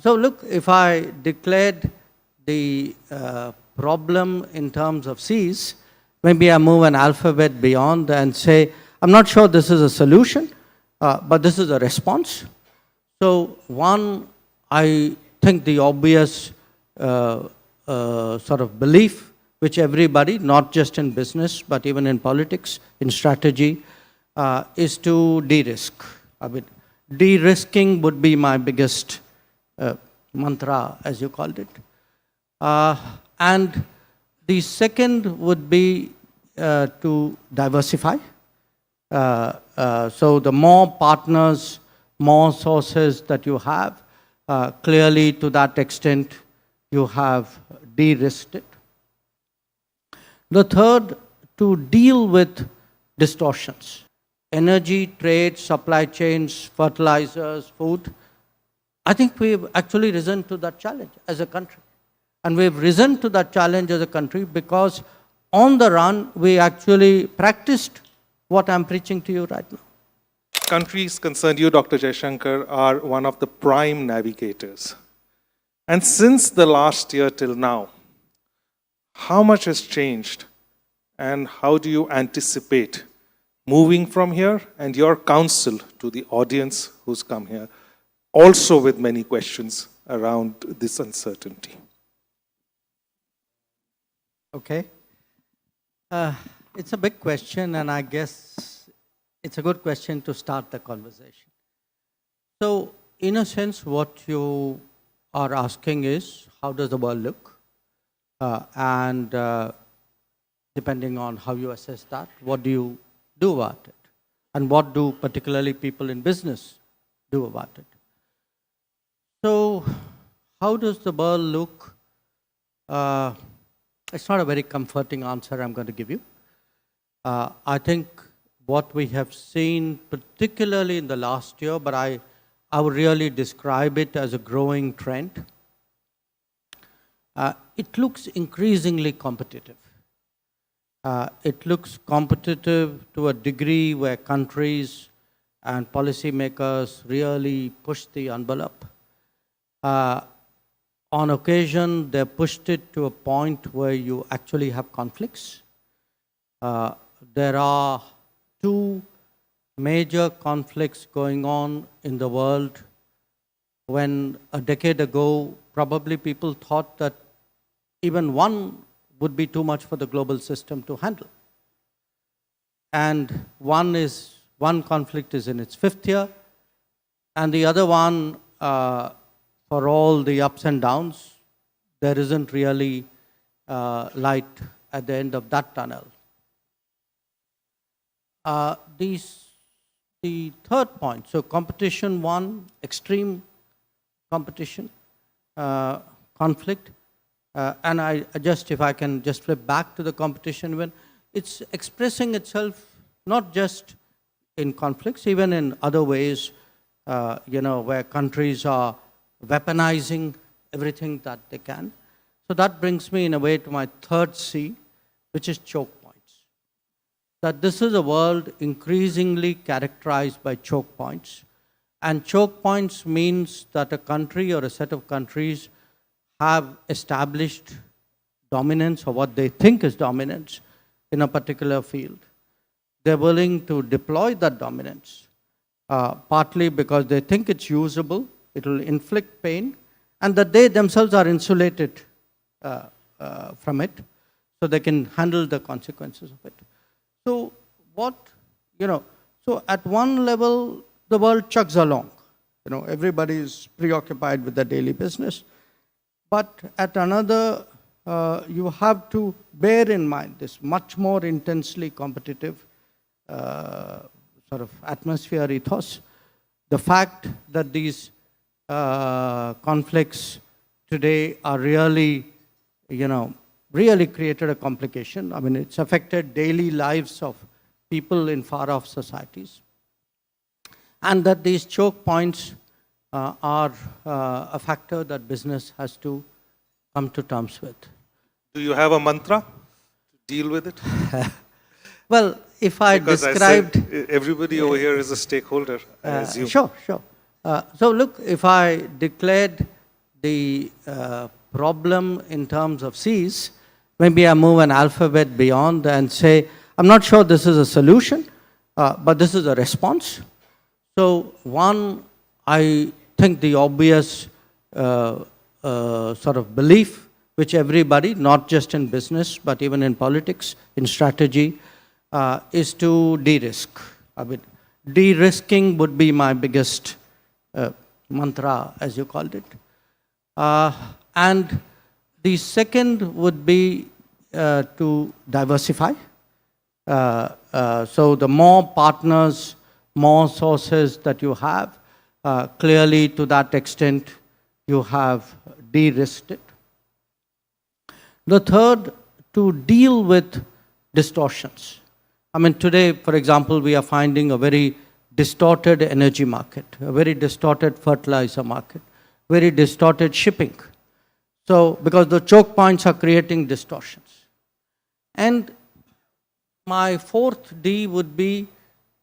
So look, if I declared the problem in terms of C's, maybe I move an alphabet beyond and say, I'm not sure this is a solution, but this is a response. So one, I think the obvious sort of belief, which everybody, not just in business, but even in politics, in strategy, is to de-risk. I mean, de-risking would be my biggest mantra, as you called it. And the second would be to diversify. So the more partners, more sources that you have, clearly to that extent, you have de-risked it. The third, to deal with distortions. Energy, trade, supply chains, fertilizers, food. I think we've actually risen to that challenge as a country. And we've risen to that challenge as a country because on the run, we actually practiced what I'm preaching to you right now. Countries concerned, you, Dr. Jaishankar, are one of the prime navigators. And since the last year till now, how much has changed and how do you anticipate moving from here, and your counsel to the audience who's come here, also with many questions around this uncertainty? Okay. It's a big question, and I guess it's a good question to start the conversation. So, in a sense, what you are asking is, how does the world look? And depending on how you assess that, what do you do about it? And what do particularly people in business do about it? So, how does the world look? It's not a very comforting answer I'm going to give you. I think what we have seen, particularly in the last year, but I would really describe it as a growing trend. It looks increasingly competitive. It looks competitive to a degree where countries and policymakers really push the envelope. On occasion, they pushed it to a point where you actually have conflicts. There are two major conflicts going on in the world when a decade ago, probably people thought that even one would be too much for the global system to handle. And one conflict is in its fifth year, and the other one, for all the ups and downs, there isn't really light at the end of that tunnel. The third point, so competition one, extreme competition, conflict, and if I can just flip back to the competition, when it's expressing itself not just in conflicts, even in other ways, where countries are weaponizing everything that they can. So that brings me in a way to my third C, which is choke points. That this is a world increasingly characterized by choke points. And choke points means that a country or a set of countries have established dominance, or what they think is dominance, in a particular field. They're willing to deploy that dominance, partly because they think it's usable, it will inflict pain, and that they themselves are insulated from it, so they can handle the consequences of it. So so at one level, the world chugs along. Everybody is preoccupied with the daily business. But at another, you have to bear in mind this much more intensely competitive sort of atmosphere ethos. The fact that these conflicts today are really, really created a complication. I mean, it's affected daily lives of people in far-off societies. And that these choke points are a factor that business has to come to terms with. Do you have a mantra to deal with it? Well, if I described... I said everybody over here is a stakeholder, I assume. Sure. So look, if I declared the problem in terms of C's, maybe I move an alphabet beyond and say, I'm not sure this is a solution, but this is a response. So one, I think the obvious sort of belief, which everybody, not just in business, but even in politics, in strategy, is to de-risk. I mean, de-risking would be my biggest mantra, as you called it. And the second would be to diversify. So the more partners, more sources that you have, clearly to that extent, you have de-risked it. The third, to deal with distortions. I mean, today, for example, we are finding a very distorted energy market, a very distorted fertilizer market, very distorted shipping. So, because the choke points are creating distortions. And my fourth D would be,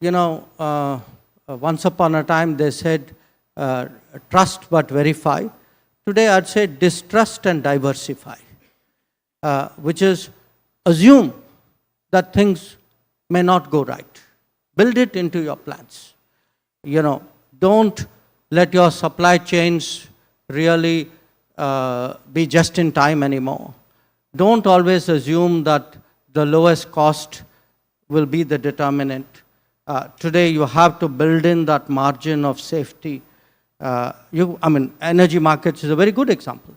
once upon a time they said, trust but verify. Today I'd say distrust and diversify, which is assume that things may not go right. Build it into your plans. Don't let your supply chains really be just in time anymore. Don't always assume that the lowest cost will be the determinant. Today you have to build in that margin of safety. Energy markets is a very good example.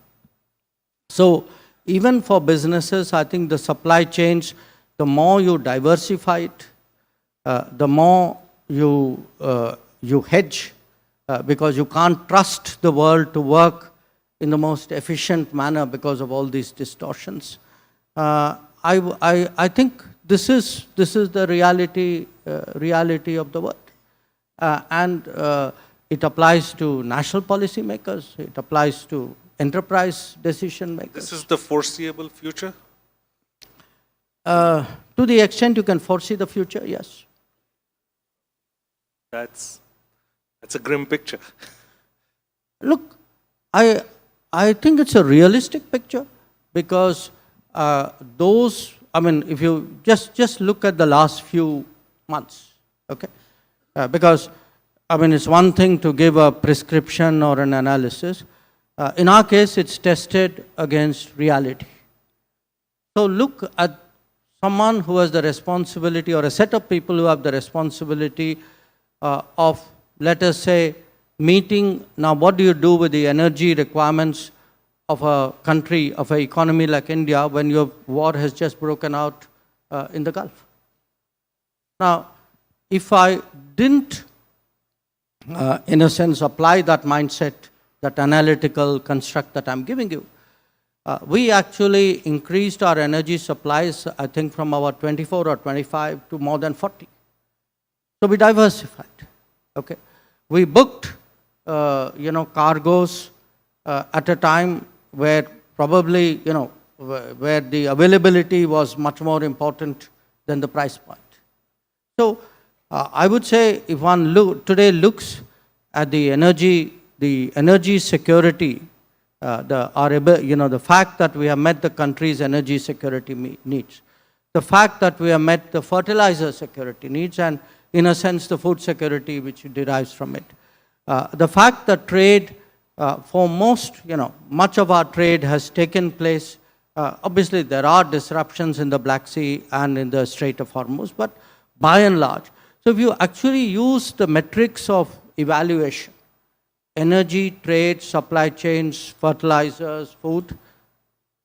So even for businesses, I think the supply chains, the more you diversify it, the more you hedge, because you can't trust the world to work in the most efficient manner because of all these distortions. I think this is the reality of the world, and it applies to national policy makers. It applies to enterprise decision makers. This is the foreseeable future? To the extent you can foresee the future, yes. That's a grim picture. Look, I think it's a realistic picture, because if you just look at the last few months, okay? Because, it's one thing to give a prescription or an analysis. In our case, it's tested against reality. So look at someone who has the responsibility, or a set of people who have the responsibility of, let us say, meeting. Now, what do you do with the energy requirements of a country, of an economy like India, when your war has just broken out in the Gulf? Now, if I didn't, in a sense, apply that mindset, that analytical construct that I'm giving you, we actually increased our energy supplies, I think, from about 24 or 25 to more than 40. So we diversified, okay? We booked, cargoes at a time where probably, where the availability was much more important than the price point. So I would say, if one today looks at the energy security, the fact that we have met the country's energy security needs, the fact that we have met the fertilizer security needs, and in a sense the food security which derives from it. The fact that trade, for most, much of our trade has taken place. Obviously, there are disruptions in the Black Sea and in the Strait of Hormuz, but by and large. So if you actually use the metrics of evaluation, energy, trade, supply chains, fertilizers, food,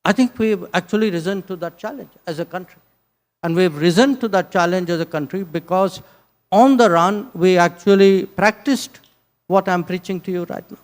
I think we've actually risen to that challenge as a country. And we've risen to that challenge as a country because on the run, we actually practiced what I'm preaching to you right now.